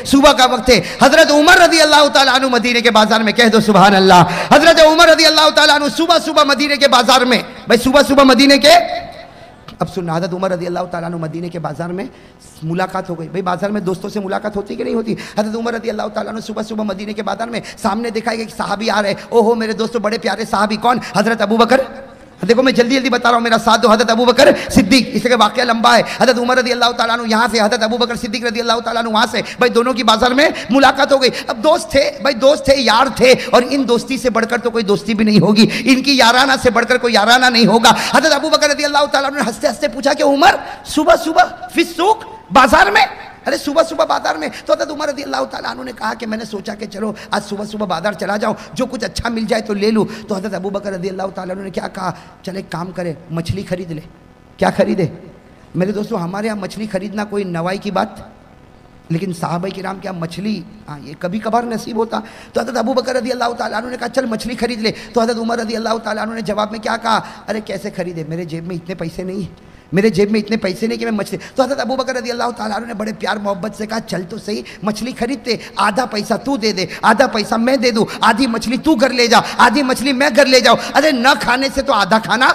सुबह का वक्त है। हजरत उमर रजी अल्लाह ताला अन्हु मदीने के बाजार में, कह दो सुभान अल्लाह। हजरत उमर रजी अल्लाह ताला अन्हु सुबह सुबह मदीने के बाजार में, भाई सुबह सुबह मदीने के, अब सुनना, हजरत उमर रजी अल्लाह ताला अन्हु मदीने के बाजार में मुलाकात हो गई। भाई बाजार में दोस्तों से मुलाकात होती कि नहीं होती। हजरत उमर रजी अल्लाह ताला अन्हु सुबह सुबह मदीने के बाजार में सामने देखा कि साहबी आ रहे। ओहो मेरे दोस्तों, बड़े प्यारे साहबी, कौन? हजरत अबू बकर। देखो मैं जल्दी जल्दी बता रहा हूँ, मेरा साथ दो। हजरत अबू बकर सिद्दीक, इसका वाक़या लंबा है। हजरत उमर रज़ी अल्लाह ताला अन्हु यहाँ से, हजरत अबू बकर सिद्दीक रज़ी अल्लाह ताला अन्हु वहाँ से, भाई दोनों की बाजार में मुलाकात हो गई। अब दोस्त थे, भाई दोस्त थे, यार थे, और इन दोस्ती से बढ़कर तो कोई दोस्ती भी नहीं होगी, इनकी याराना से बढ़कर कोई याराना नहीं होगा। हजरत अबू बकर रज़ी अल्लाह ताला अन्हु ने हंसते हंसते पूछा कि उमर सुबह सुबह फिस सूक, बाजार में, अरे सुबह सुबह बाजार में। तो हज़रत उमर रज़ी अल्लाह ताला अन्हु ने कहा कि मैंने सोचा कि चलो आज सुबह सुबह बाजार चला जाऊं, जो कुछ अच्छा मिल जाए तो ले लूं। तो हज़रत अबू बकर रज़ी अल्लाह ताला अन्हु ने क्या कहा, चले काम करे, मछली खरीद ले। क्या खरीदे? मेरे दोस्तों, हमारे यहाँ मछली खरीदना कोई नवाई की बात, लेकिन साहबा किराम क्या मछली, हाँ ये कभी कभार नसीब होता। तो हज़रत अबू बकर रज़ी अल्लाह ताला अन्हु ने कहा चल मछली खरीद ले। तो हज़रत उमर रज़ी अल्लाह ताला अन्हु ने जवाब में क्या कहा, अरे कैसे खरीदे, मेरे जेब में इतने पैसे नहीं है, मेरे जेब में इतने पैसे नहीं कि मैं मछली। तो हज़रत अबू बकर रज़ी अल्लाह ताला अन्हु ने बड़े प्यार मोहब्बत से कहा चल तो सही, मछली खरीदते, आधा पैसा तू दे दे, आधा पैसा मैं दे दूँ, आधी मछली तू घर ले जा, आधी मछली मैं घर ले जाऊँ। अरे न खाने से तो आधा खाना।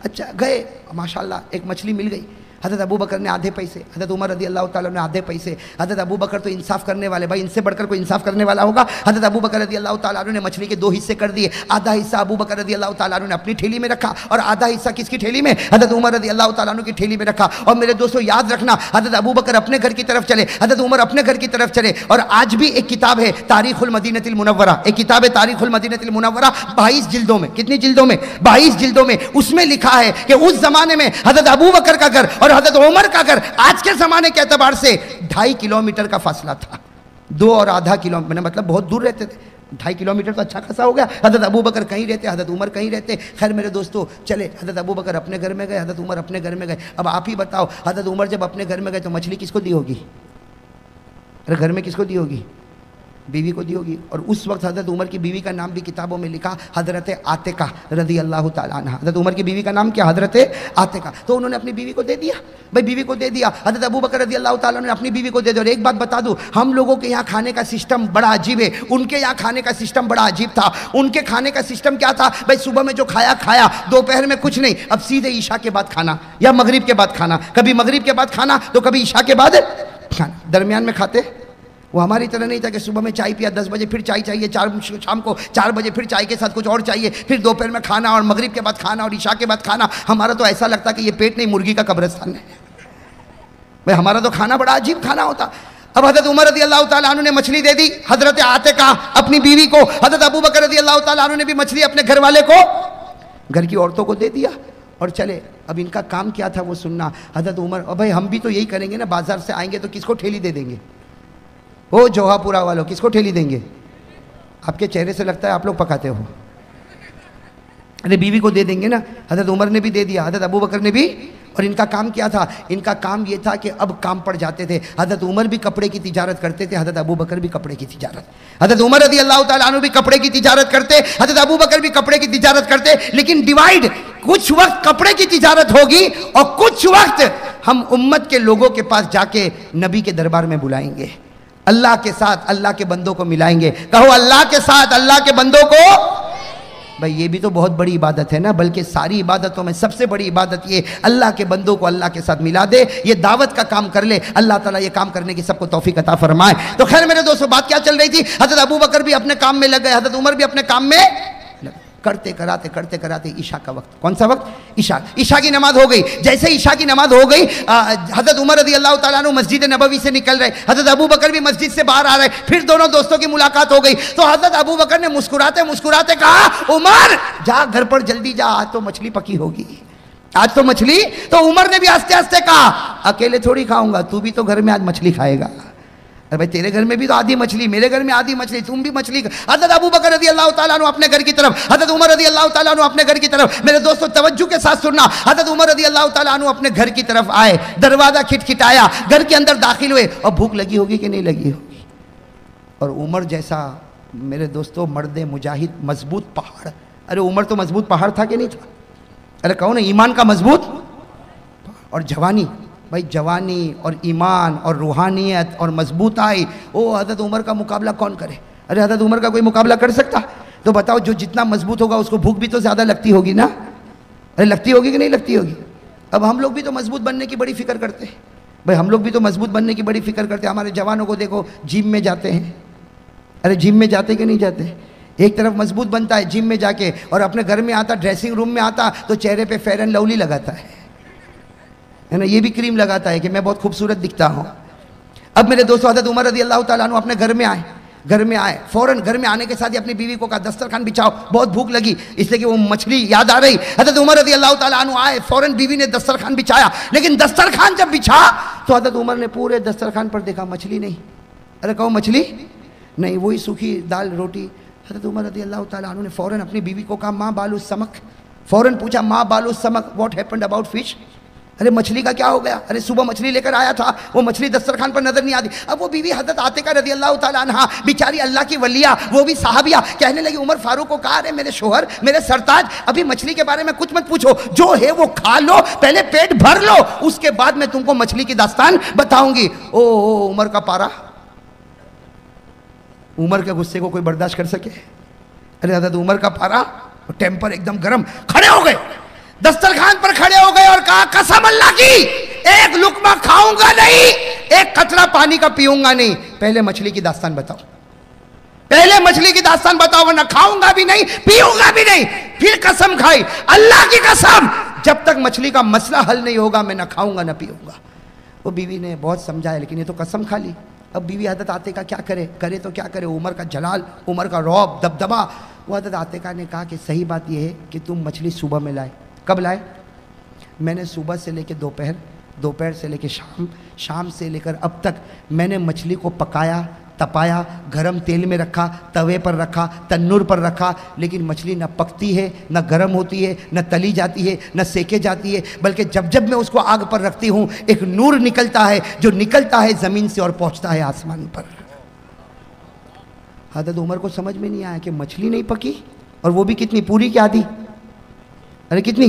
अच्छा गए, माशाल्लाह एक मछली मिल गई। हज़रत अबू बकर ने आधे पैसे, हज़रत उमर रज़ी अल्लाह ताला ने आधे पैसे। हज़रत अबू बकर तो इंसाफ करने वाले, भाई इनसे बढ़कर कोई इंसाफ करने वाला होगा। हज़रत अबू बकर रज़ी अल्लाह ताला ने मछली के दो हिस्से कर दिए। आधा हिस्सा अबू बकर रज़ी अल्लाह ताला ने अपनी ठेली में रखा, और आधा हिस्सा किसकी ठेली में? हज़रत उमर रज़ी अल्लाह ताला की ठेली में रखा। और मेरे दोस्तों याद रखना, हज़रत अबू बकर अपने घर की तरफ चले, हज़रत उमर अपने घर की तरफ चले। और आज भी एक किताब है तारीखुल मदीनतिल मुनव्वरा, एक किताब है तारीखुल मदीनतिल मुनव्वरा, 22 जिल्दों में। कितनी जिल्दों में? 22 जिल्दों में। उसमें लिखा है कि उस जमाने में हज़रत अबू बकर का घर और हज़रत उमर का आज के जमाने के एतबार से 2.5 किलोमीटर का फासला था। 2 और आधा किलोमीटर, मतलब बहुत दूर रहते थे। 2.5 किलोमीटर तो अच्छा खासा हो गया। हज़रत अबू बकर कहीं रहते, हज़रत उमर कहीं रहते। खैर मेरे दोस्तों चले, हज़रत अबू बकर अपने घर में गए, हज़रत उमर अपने घर में गए। अब आप ही बताओ, हज़रत उमर जब अपने घर में गए तो मछली किसको दी होगी? अरे घर में किसको दी होगी? बीवी को दी होगी। और उस वक्त हज़रत उमर की बीवी का नाम भी किताबों में लिखा, हज़रत आतिका रज़ी अल्लाह ताला अन्हा। हज़रत उमर की बीवी का नाम क्या? हज़रत आतिका। तो उन्होंने अपनी बीवी को दे दिया, भाई बीवी को दे दिया। हज़रत अबू बकर रज़ी अल्लाह ताला ने अपनी बीवी को दे दिया। और एक बात बता दूं, हम लोगों के यहाँ खाने का सिस्टम बड़ा अजीब है, उनके यहाँ खाने का सिस्टम बड़ा अजीब था। उनके खाने का सिस्टम क्या था? भाई सुबह में जो खाया खाया, दोपहर में कुछ नहीं, अब सीधे ईशा के बाद खाना या मगरिब के बाद खाना। कभी मगरिब के बाद खाना तो कभी ईशा के बाद खाना, दरमियान में खाते। वो हमारी तरह नहीं था कि सुबह में चाय पिया, 10 बजे फिर चाय चाहिए, शाम को 4 बजे फिर चाय के साथ कुछ और चाहिए, फिर दोपहर में खाना और मगरिब के बाद खाना और ईशा के बाद खाना। हमारा तो ऐसा लगता कि ये पेट नहीं, मुर्गी का कब्रिस्तान है। भाई हमारा तो खाना बड़ा अजीब खाना होता। अब हज़रत उमर रज़ी अल्लाह ताला अन्हु ने मछली दे दी हज़रत आतिका अपनी बीवी को। हज़रत अबू बकर रज़ी अल्लाह ताला अन्हु ने भी मछली अपने घर वाले को, घर की औरतों को दे दिया और चले। अब इनका काम क्या था वो सुनना। हज़रत उमर, और भाई हम भी तो यही करेंगे ना, बाजार से आएंगे तो किसको ठेली दे देंगे? ओ जोहापुरा वालों, किसको ठेली देंगे? आपके चेहरे से लगता है आप लोग पकाते हो। अरे बीवी को दे देंगे ना। हज़रत उमर ने भी दे दिया, हज़रत अबू बकर ने भी। और इनका काम क्या था? इनका काम ये था कि अब काम पड़ जाते थे। हज़रत उमर भी कपड़े की तिजारत करते थे, हज़रत अबू बकर भी कपड़े की तिजारत। हज़रत उमर रज़ी अल्लाह ताला अन्हु भी कपड़े की तिजारत करते, हज़रत अबू बकर भी कपड़े की तिजारत करते। लेकिन डिवाइड, कुछ वक्त कपड़े की तिजारत होगी और कुछ वक्त हम उम्मत के लोगों के पास जाके नबी के दरबार में बुलाएंगे, अल्लाह के साथ अल्लाह के बंदों को मिलाएंगे। कहो अल्लाह के साथ अल्लाह के बंदों को। भाई ये भी तो बहुत बड़ी इबादत है ना, बल्कि सारी इबादतों में सबसे बड़ी इबादत ये, अल्लाह के बंदों को अल्लाह के साथ मिला दे। ये दावत का काम कर ले, अल्लाह ताला ये काम करने की सबको तौफीक अता फरमाए। तो खैर मेरे दोस्तों बात क्या चल रही थी? हज़रत अबू बकर भी अपने काम में लग गए, हज़रत उमर भी अपने काम में करते कराते ईशा का वक्त, कौन सा वक्त? ईशा की नमाज हो गई। जैसे ईशा की नमाज हो गई, हज़रत उमर रज़ी अल्लाह ताला अन्हु मस्जिद नबवी से निकल रहे, हज़रत अबू बकर भी मस्जिद से बाहर आ रहे। फिर दोनों दोस्तों की मुलाकात हो गई। तो हज़रत अबू बकर ने मुस्कुराते मुस्कुराते कहा, उमर जा घर पर जल्दी जा, आज तो मछली पकी होगी, आज तो मछली। तो उमर ने भी हंसते हंसते कहा, अकेले थोड़ी खाऊंगा, तू भी तो घर में आज मछली खाएगा। अरे भाई तेरे घर में भी तो आधी मछली, मेरे घर में आधी मछली, तुम भी मछली। हज़रत अबू बकर रज़ी अल्लाह ताला अन्हु अपने घर की तरफ, हज़रत उमर रज़ी अल्लाह ताला अन्हु अपने घर की तरफ। मेरे दोस्तों तवज्जो के साथ सुनना, हज़रत उमर रज़ी अल्लाह ताला अन्हु अपने घर की तरफ आए, दरवाज़ा खिटखिटाया, घर के अंदर दाखिल हुए। और भूख लगी होगी कि नहीं लगी होगी? और उमर जैसा मेरे दोस्तों मर्द मुजाहिद, मजबूत पहाड़। अरे उमर तो मजबूत पहाड़ था कि नहीं था? अरे कहो ना, ईमान का मजबूत और जवानी, भाई जवानी और ईमान और रूहानियत और मजबूताई, ओ हज़रत उमर का मुकाबला कौन करे? अरे हज़रत उमर का कोई मुकाबला कर सकता? तो बताओ, जो जितना मजबूत होगा उसको भूख भी तो ज़्यादा लगती होगी ना? अरे लगती होगी कि नहीं लगती होगी? अब हम लोग भी तो मजबूत बनने की बड़ी फिक्र करते हैं भाई, हम लोग भी तो मजबूत बनने की बड़ी फिक्र करते हैं। हमारे जवानों को देखो, जिम में जाते हैं। अरे जिम में जाते कि नहीं जाते? एक तरफ मजबूत बनता है जिम में जाके, और अपने घर में आता, ड्रेसिंग रूम में आता तो चेहरे पे फेयर एंड लवली लगाता है ना, ये भी क्रीम लगाता है कि मैं बहुत खूबसूरत दिखता हूँ। अब मेरे दोस्तों, हज़रत उमर रज़ी अल्लाह ताला अन्हु अपने घर में आए, फौरन घर में आने के साथ ही अपनी बीवी को कहा दस्तरखान बिछाओ, बहुत भूख लगी, इसलिए कि वो मछली याद आ रही। हज़रत उमर रज़ी अल्लाह ताला अन्हु आए, फौरन बीवी ने दस्तरखान बिछाया, लेकिन दस्तरखान जब बिछा तो हज़रत उमर ने पूरे दस्तरखान पर देखा, मछली नहीं। अरे कहो मछली नहीं, वही सूखी दाल रोटी। हज़रत उमर रज़ी अल्लाह ताला अन्हु ने फौरन अपनी बीवी को कहा माँ बालू समक, फौरन पूछा माँ बालू समक, व्हाट हैपेंड अबाउट फिश? अरे मछली का क्या हो गया? अरे सुबह मछली लेकर आया था, वो मछली दस्तरखान पर नजर नहीं आती। अब वो बीवी हज़रत आतिका रज़ी अल्लाह ताला अन्हा, बेचारी अल्लाह की वलिया, वो भी साहबिया, कहने लगी उमर फारूक को कहा, अरे मेरे शोहर, मेरे सरताज, अभी मछली के बारे में कुछ मत पूछो, जो है वो खा लो, पहले पेट भर लो, उसके बाद मैं तुमको मछली की दास्तान बताऊंगी। ओ उमर का पारा, उमर के गुस्से को कोई बर्दाश्त कर सके? अरे हज़रत उमर का पारा, टेम्पर एकदम गर्म, खड़े हो गए, दस्तरखान पर खड़े हो गए और कहा कसम अल्लाह की, एक लुकमा खाऊंगा नहीं, एक कतरा पानी का पीऊंगा नहीं, पहले मछली की दास्तान बताओ, पहले मछली की दास्तान बताओ, वरना खाऊंगा भी नहीं, पीऊंगा भी नहीं। फिर कसम खाई, अल्लाह की कसम, जब तक मछली का मसला हल नहीं होगा मैं ना खाऊंगा ना पीऊंगा। वो बीवी ने बहुत समझाया, लेकिन ये तो कसम खा ली। अब बीवी हज़रत आतिका क्या करे तो क्या करे? उमर का जलाल, उमर का रौब, दबदबा। वो हज़रत आतिका ने कहा कि सही बात यह है कि तुम मछली सुबह में लाए। कब लाए? मैंने सुबह से लेकर दोपहर, दोपहर से लेकर शाम, शाम से लेकर अब तक मैंने मछली को पकाया, तपाया, गरम तेल में रखा, तवे पर रखा, तन्नूर पर रखा, लेकिन मछली न पकती है, न गरम होती है, न तली जाती है, न सेके जाती है, बल्कि जब जब मैं उसको आग पर रखती हूँ एक नूर निकलता है, जो निकलता है ज़मीन से और पहुँचता है आसमान पर। हज़रत उमर को समझ में नहीं आया कि मछली नहीं पकी, और वो भी कितनी, पूरी की आधी? अरे कितनी?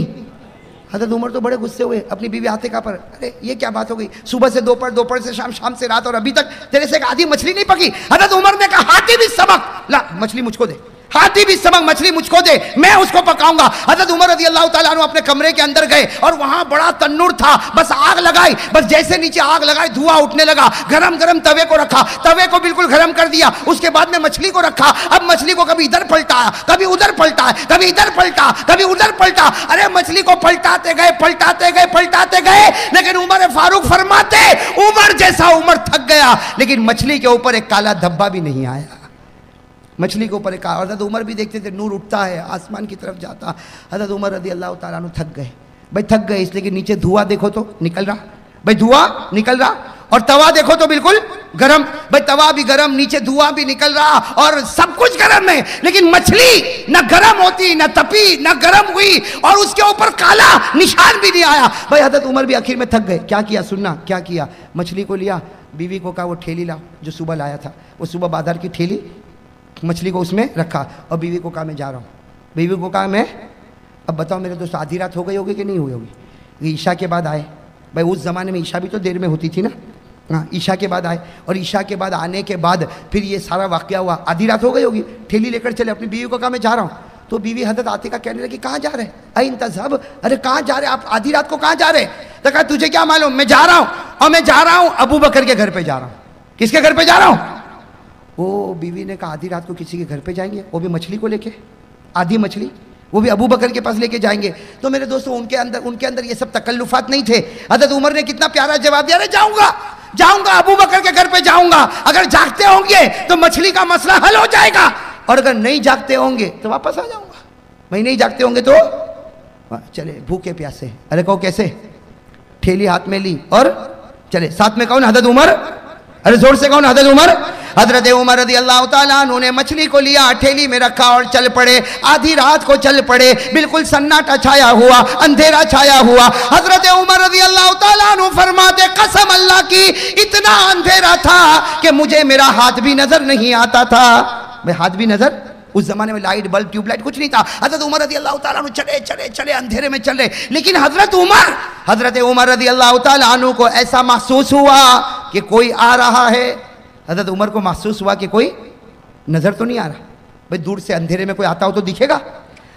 हज़रत उमर तो बड़े गुस्से हुए अपनी बीवी आतिका पर। अरे ये क्या बात हो गई, सुबह से दोपहर, दोपहर से शाम, शाम से रात, और अभी तक तेरे से एक आधी मछली नहीं पकी। हज़रत उमर ने कहा हाथी भी समक ला, मछली मुझको दे, हाथी भी समक मछली मुझको दे, मैं उसको पकाऊंगा। हज़रत उमर रज़ी अल्लाह ताला अन्हु अपने कमरे के अंदर गए और वहां बड़ा तन्नूर था, बस आग लगाई, बस जैसे नीचे आग लगाई धुआं उठने लगा, गरम गरम तवे को रखा, तवे को बिल्कुल गरम कर दिया, उसके बाद में मछली को रखा। अब मछली को कभी इधर पलटाया, कभी उधर पलटा, कभी इधर पलटा, कभी उधर पलटा। अरे मछली को पलटाते गए, पलटाते गए, पलटाते गए, लेकिन उमर फारूक फरमाते, उमर जैसा उमर थक गया, लेकिन मछली के ऊपर एक काला धब्बा भी नहीं आया। मछली के ऊपर एक, हज़रत उमर भी देखते थे नूर उठता है, आसमान की तरफ जाता। हज़रत उमर रज़ी अल्लाह ताला अन्हु थक गए भाई, थक गए, इसलिए कि नीचे धुआं देखो तो निकल रहा भाई, धुआं निकल रहा, और तवा देखो तो बिल्कुल गरम भाई, तवा भी गरम, नीचे धुआं भी निकल रहा, और सब कुछ गरम है, लेकिन मछली न गरम होती, न तपी, न गरम हुई, और उसके ऊपर काला निशान भी नहीं आया भाई। हज़रत उमर भी आखिर में थक गए। क्या किया? सुनना क्या किया? मछली को लिया, बीवी को कहा वो ठेली लाओ जो सुबह लाया था, वो सुबह बाजार की ठेली, मछली को उसमें रखा, और बीवी को कहा मैं जा रहा हूँ। बीवी को कहा मैं, अब बताओ मेरे दोस्त, आधी रात हो गई होगी कि नहीं हुई होगी? ईशा के बाद आए भाई, उस ज़माने में ईशा भी तो देर में होती थी ना। हाँ, ईशा के बाद आए, और ईशा के बाद आने के बाद फिर ये सारा वाक़या हुआ, आधी रात हो गई होगी, ठेली लेकर चले। अपनी बीवी को कहा मैं जा रहा हूँ, तो बीवी हज़रत आतिका कहने लगी कहाँ जा रहे? अइन तज़हब, अरे कहाँ जा रहे आप आधी रात को, कहाँ जा रहे? तो कहा तुझे क्या मालूम, मैं जा रहा हूँ, और मैं जा रहा हूँ अबू बकर के घर पर जा रहा हूँ। किसके घर पर जा रहा हूँ? वो बीवी ने कहा आधी रात को किसी के घर पे जाएंगे, वो भी मछली को लेके, आधी मछली, वो भी अबू बकर के पास लेके जाएंगे। तो मेरे दोस्तों उनके अंदर ये सब तकल्लुफात नहीं थे। हज़रत उमर ने कितना प्यारा जवाब दिया, अरे जाऊंगा, जाऊंगा अबू बकर के घर पे जाऊंगा, अगर जागते होंगे तो मछली का मसला हल हो जाएगा, और अगर नहीं जागते होंगे तो वापस आ जाऊंगा। भाई नहीं जागते होंगे तो चले भूखे प्यासे। अरे कहो कैसे? ठेली हाथ में ली और चले, साथ में कौन? हज़रत उमर। अरे जोर से कौन? हज़रत उमर। हज़रत उमर रज़ी अल्लाह ताला अन्हु ने मछली को लिया, ठेली में रखा और चल पड़े। आधी रात को चल पड़े, बिल्कुल सन्नाटा छाया हुआ, अंधेरा छाया हुआ। हज़रत उमर रज़ी अल्लाह ताला अन्हु फरमाते कसम अल्लाह की, इतना अंधेरा था कि मुझे मेरा हाथ भी नजर नहीं आता था। भाई हाथ भी नजर उस जमाने में लाइट बल्ब ट्यूबलाइट कुछ नहीं था। हजरत उमर रजी अल्लाह ताला अन्हु चले चले चले अंधेरे में चल रहे, लेकिन हजरत उमर रजी अल्लाह ताला अन्हु को ऐसा महसूस हुआ कि कोई आ रहा है। हजरत उमर को महसूस हुआ कि कोई नजर तो नहीं आ रहा, भाई दूर से अंधेरे में कोई आता हो तो दिखेगा।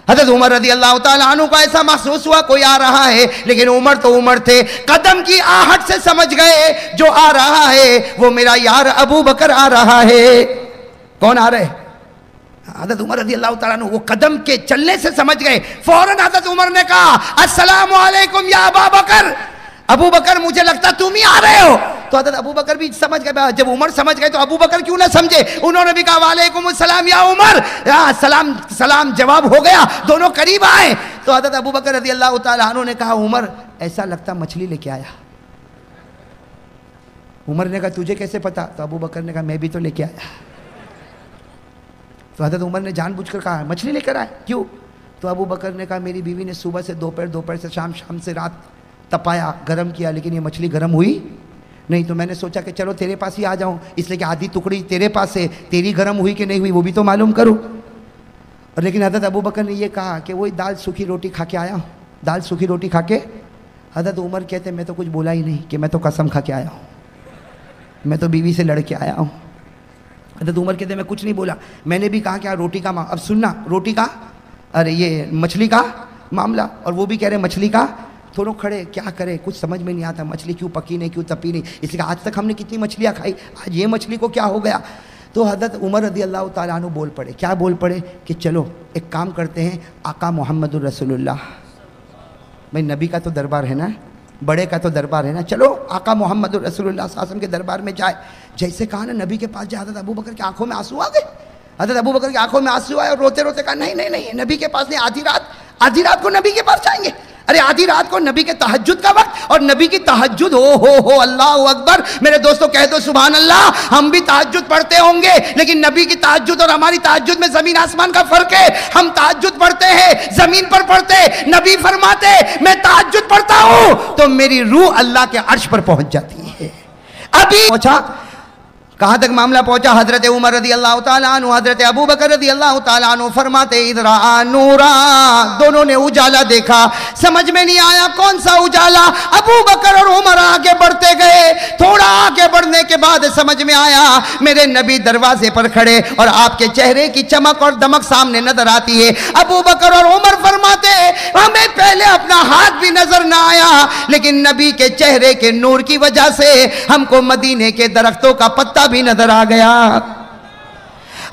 हजरत उमर रजी अल्लाह ताला अन्हु को ऐसा महसूस हुआ कोई आ रहा है, लेकिन उमर तो उमर थे, कदम की आहट से समझ गए जो आ रहा है वो मेरा यार अबू बकर आ रहा है। कौन आ रहे? हजरत उमर रजी अल्लाह ताला अन्हु वो कदम के चलने से समझ गए। फौरन हजरत उमर ने कहा अस्सलामु अलैकुम या अबू बकर, अबू बकर मुझे लगता तुम ही आ रहे हो। तो हजरत अबू बकर भी समझ गए। जब उमर समझ गए तो अबू बकर क्यों ना समझे, उन्होंने भी कहा वालेकुम अस्सलाम या उमर, सलाम सलाम जवाब हो गया, दोनों करीब आए। तो हजरत अबू बकर रजी अल्लाह ताला अन्हु ने कहा उमर ऐसा लगता मछली लेके आया। उमर ने कहा तुझे कैसे पता? तो अबू बकर ने कहा मैं भी तो लेके आया। तो हजरत उमर ने जानबूझकर कहा मछली लेकर आए, क्यों? तो अबू बकर ने कहा मेरी बीवी ने सुबह से दोपहर, दोपहर से शाम, शाम से रात तपाया, गर्म किया, लेकिन ये मछली गर्म हुई नहीं। तो मैंने सोचा कि चलो तेरे पास ही आ जाऊं, इसलिए कि आधी टुकड़ी तेरे पास है, तेरी गर्म हुई कि नहीं हुई वो भी तो मालूम करूं। और लेकिन हजरत अबू बकर ने ये कहा कि वही दाल सूखी रोटी खा के आया हूँ, दाल सूखी रोटी खा के। हजरत उमर कहते मैं तो कुछ बोला ही नहीं कि मैं तो कसम खा के आया हूँ, मैं तो बीवी से लड़ के आया हूँ। हजरत उमर कहते मैं कुछ नहीं बोला, मैंने भी कहा क्या रोटी का अब सुनना, रोटी का अरे ये मछली का मामला, और वो भी कह रहे मछली का। दोनों खड़े, क्या करें कुछ समझ में नहीं आता, मछली क्यों पकी नहीं, क्यों तपी नहीं, इसलिए आज तक हमने कितनी मछलियाँ खाई, आज ये मछली को क्या हो गया। तो हजरत उमर रज़ी अल्लाह ताला अन्हु बोल पड़े, क्या बोल पड़े कि चलो एक काम करते हैं, आका मोहम्मदुर रसूलुल्लाह, भाई नबी का तो दरबार है ना, बड़े का तो दरबार है ना, चलो आका मोहम्मदुर रसूलुल्लाह सल्लल्लाहु अलैहि वसल्लम के दरबार में जाए। जैसे कहा ना नबी के पास जाए, हजरत अबू बकर की आंखों में आंसू आ गए। हजरत अबू बकर की आंखों में आंसू आए और रोते रोते कहा नहीं नहीं नहीं, नबी के पास नहीं, आधी रात को नबी के पास जाएंगे। अरे आधी रात को नबी के तहज्जुद का वक्त, और नबी की तहज्जुद हो अल्लाह अकबर। मेरे दोस्तों कह दो सुभान अल्लाह। हम भी तहज्जुद पढ़ते होंगे, लेकिन नबी की तहज्जुद और हमारी तहज्जुद में जमीन आसमान का फर्क है। हम तहज्जुद पढ़ते हैं जमीन पर पढ़ते, नबी फरमाते मैं तहज्जुद पढ़ता हूं तो मेरी रूह अल्लाह के अर्श पर पहुंच जाती है। अभी पहुंचा, कहां तक मामला पहुंचा? हजरत उमर रज़ी अल्लाह ताला अन्हु, हजरत अबू बकर रज़ी अल्लाह ताला अन्हु फरमाते इधरा नूरा, दोनों ने उजाला देखा, समझ में नहीं आया कौन सा उजाला। अबू बकर और उमर आगे बढ़ते गए, थोड़ा आगे बढ़ने के बाद समझ में आया मेरे नबी दरवाजे पर खड़े और आपके चेहरे की चमक और दमक सामने नजर आती है। अबू बकर और उमर फरमाते हमें पहले अपना हाथ भी नजर ना आया, लेकिन नबी के चेहरे के नूर की वजह से हमको मदीने के दरख्तों का पत्ता भी नजर आ गया।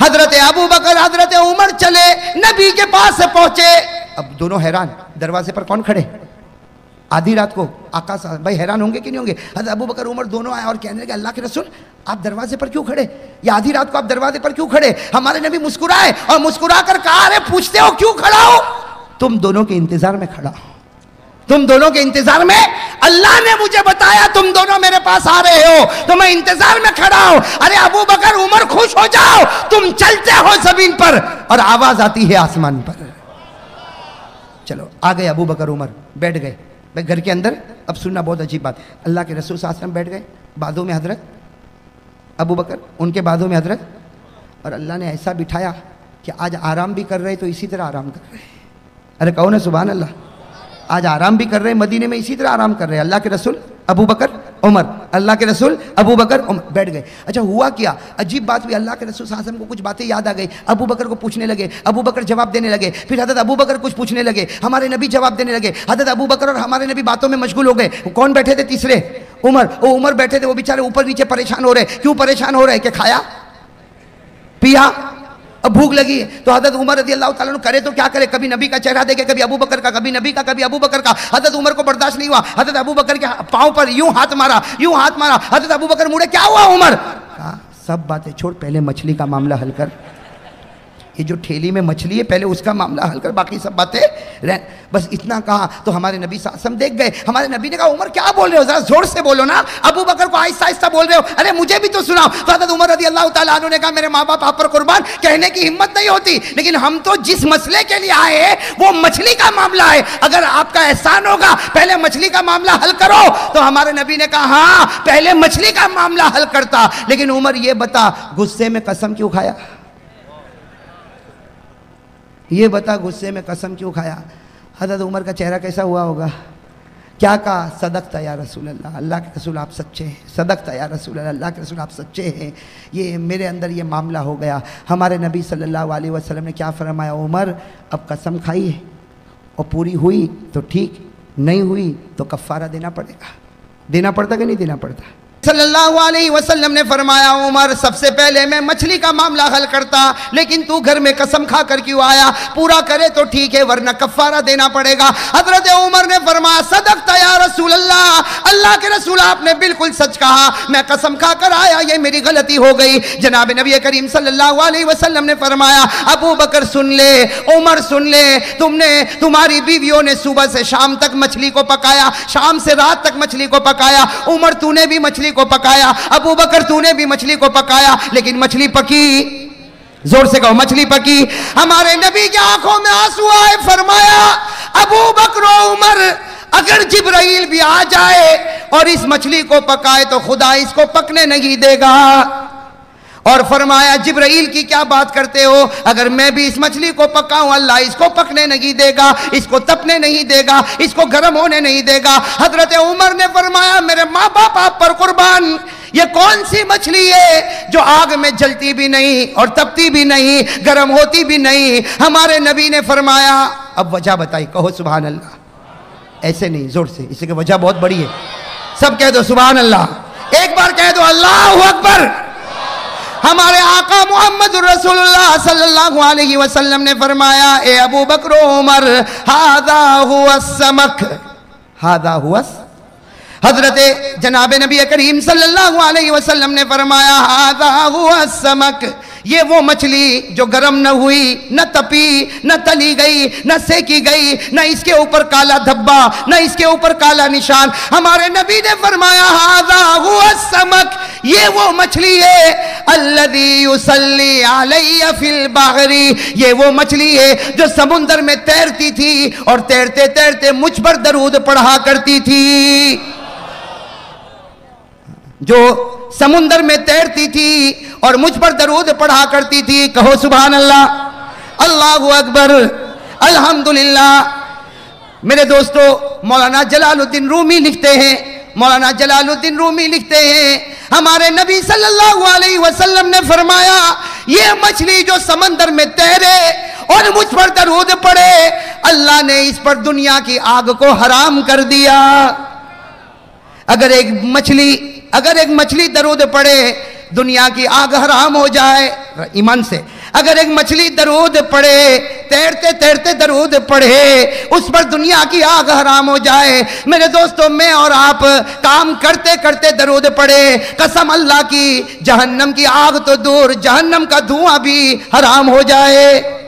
हजरत अबू बकर हजरत उमर चले, नबी के पास से पहुंचे। अब दोनों हैरान, दरवाजे पर कौन खड़े? आधी रात को आका साहब, भाई हैरान होंगे कि नहीं होंगे? हजरत अबू बकर उमर दोनों आए और कहने लगे अल्लाह के रसूल आप दरवाजे पर क्यों खड़े, या आधी रात को आप दरवाजे पर क्यों खड़े? हमारे नबी मुस्कुराए और मुस्कुरा कर कहा अरे पूछते हो क्यों खड़ा हो? तुम दोनों के इंतजार में खड़ा हो, तुम दोनों के इंतजार में, अल्लाह ने मुझे बताया तुम दोनों मेरे पास आ रहे हो तो मैं इंतजार में खड़ा हूं। अरे अबू बकर उमर खुश हो जाओ, तुम चलते हो जमीन पर और आवाज आती है आसमान पर। चलो आ गए अबू बकर उमर, बैठ गए भाई घर के अंदर। अब सुनना बहुत अजीब बात, अल्लाह के रसूल सल्लल्लाहु अलैहि वसल्लम बैठ गए, बाजू में हजरत अबू बकर, उनके बाजू में हजरत, और अल्लाह ने ऐसा बिठाया कि आज आराम भी कर रहे तो इसी तरह आराम कर रहे। अरे कहो ना सुभान अल्लाह, आज आराम भी कर रहे हैं मदीने में, इसी तरह आराम कर रहे हैं। अल्लाह के रसूल अबू बकर उमर, अल्लाह के रसूल अबू बकर उमर बैठ गए। अच्छा हुआ क्या, अजीब बात हुई, अल्लाह के रसूल सल्लल्लाहु अलैहि वसल्लम को कुछ बातें याद आ गई, अबू बकर को पूछने लगे, अबू बकर जवाब देने लगे, फिर हजरत अबू बकर कुछ पूछने लगे, हमारे नबी जवाब देने लगे। हजरत अबू बकर और हमारे नबी बातों में मशगूल हो गए। कौन बैठे थे तीसरे? उमर। वो उमर बैठे थे, वो बेचारे ऊपर नीचे परेशान हो रहे। क्यों परेशान हो रहे? कि खाया पिया, अब भूख लगी है। तो हजरत उमर रज़ी अल्लाह ताला अन्हु करे तो क्या करे, कभी नबी का चेहरा देखे, कभी अबू बकर का, कभी नबी का, कभी अबू बकर का। हजरत उमर को बर्दाश्त नहीं हुआ, हजरत अबू बकर के पांव पर यूं हाथ मारा, यूं हाथ मारा। हजरत अबू बकर मुड़े, क्या हुआ उमर? कहा सब बातें छोड़, पहले मछली का मामला हल कर, ये जो ठेली में मछली है पहले उसका मामला हल कर, बाकी सब बातें रह। बस इतना कहा तो हमारे नबी सल्लल्लाहु अलैहि वसल्लम देख गए। हमारे नबी ने कहा उमर क्या बोल रहे हो, जरा जोर से बोलो ना, अबू बकर को आहिस्ता आहिस्ता बोल रहे हो, अरे मुझे भी तो सुनाओ। तो हज़रत उमर रज़ी अल्लाह ताला अन्हु ने कहा मेरे माँ बाप आप पर कुर्बान, कहने की हिम्मत नहीं होती, लेकिन हम तो जिस मसले के लिए आए हैं वो मछली का मामला है, अगर आपका एहसान होगा पहले मछली का मामला हल करो। तो हमारे नबी ने कहा हाँ पहले मछली का मामला हल करता, लेकिन उमर ये बता गुस्से में कसम क्यों खाया? ये बता गुस्से में कसम क्यों खाया? हज़रत उमर का चेहरा कैसा हुआ होगा? क्या कहा? सदक़ता या रसूल अल्लाह, अल्लाह के रसूल आप सच्चे हैं। सदक़ता या रसूल अल्लाह, अल्लाह के रसूल आप सच्चे हैं। ये मेरे अंदर ये मामला हो गया। हमारे नबी सल्लल्लाहु अलैहि वसल्लम ने क्या फरमाया? उमर अब कसम खाई है और पूरी हुई तो ठीक, नहीं हुई तो कफ़ारा देना पड़ेगा। देना पड़ता कि नहीं देना पड़ता? सल्लल्लाहु अलैहि वसल्लम ने फरमाया उमर सबसे पहले मैं मछली का मामला हल करता, लेकिन तू घर में कसम खा कर क्यों आया? पूरा करे तो ठीक है वरना कफ़ारा देना पड़ेगा। हजरत उमर ने फरमाया सदक़ता या रसूल अल्लाह, अल्लाह के रसूल आपने बिल्कुल सच कहा, मैं कसम खा कर आया, ये मेरी गलती हो गई। जनाब नबी करीम सल्लल्लाहु अलैहि वसल्लम ने फरमाया अबू बकर सुन ले, उमर सुन ले, तुम्हारी बीवियों ने सुबह से शाम तक मछली को पकाया, शाम से रात तक मछली को पकाया। उमर तूने भी मछली को पकाया, अबू बकर तूने भी मछली को पकाया, लेकिन मछली पकी। जोर से कहो मछली पकी। हमारे नबी की आंखों में आंसू आए, फरमाया अबू बकर उमर अगर जिब्राइल भी आ जाए और इस मछली को पकाए तो खुदा इसको पकने नहीं देगा। और फरमाया जिब्राइल की क्या बात करते हो? अगर मैं भी इस मछली को पकाऊं अल्लाह इसको पकने नहीं देगा, इसको तपने नहीं देगा, इसको गर्म होने नहीं देगा। हजरत उमर ने फरमाया मेरे माँ बाप आप पर कुर्बान, ये कौन सी मछली है जो आग में जलती भी नहीं और तपती भी नहीं, गर्म होती भी नहीं? हमारे नबी ने फरमाया अब वजह बताई, कहो सुभान अल्लाह। ऐसे नहीं, जोर से, इसकी वजह बहुत बड़ी है। सब कह दो सुभान अल्लाह, एक बार कह दो अल्लाह अकबर। हमारे आका मोहम्मद रसूलुल्लाह सल्लल्लाहु अलैहि वसल्लम ने फरमाया ए अबू बकर उमर हादा हुआ समक, हादा हुआ। हजरत जनाब नबी करीम सल्लल्लाहु अलैहि वसल्लम ने फरमाया हादा हुआ समक, ये वो मछली जो गर्म न हुई, न तपी, न तली गई, न सेकी गई, न इसके ऊपर काला धब्बा, न इसके ऊपर काला निशान। हमारे नबी ने फरमाया हादा हुआ समक, ये वो मछली है अल्लज़ी युसल्ली अलैया फिल बहरी, ये वो मछली है जो समुंदर में तैरती थी और तैरते तैरते मुझ पर दरूद पढ़ा करती थी। जो समुंदर में तैरती थी और मुझ पर दरूद पढ़ा करती थी। कहो सुभान अल्लाह, अल्लाहु अकबर, अल्हम्दुलिल्लाह। मेरे दोस्तों मौलाना जलालुद्दीन रूमी लिखते हैं, मौलाना जलालुद्दीन रूमी लिखते हैं हमारे नबी सल्लल्लाहु अलैहि वसल्लम ने फरमाया ये मछली जो समंदर में तैरे और मुझ पर दरूद पड़े अल्लाह ने इस पर दुनिया की आग को हराम कर दिया। अगर एक मछली दरूद पड़े दुनिया की आग हराम हो जाए। ईमान से अगर एक मछली दरूद पड़े, तैरते तैरते दरूद पढ़े, उस पर दुनिया की आग हराम हो जाए। मेरे दोस्तों मैं और आप काम करते करते दरूद पढ़े, कसम अल्लाह की जहन्नम की आग तो दूर जहन्नम का धुआं भी हराम हो जाए।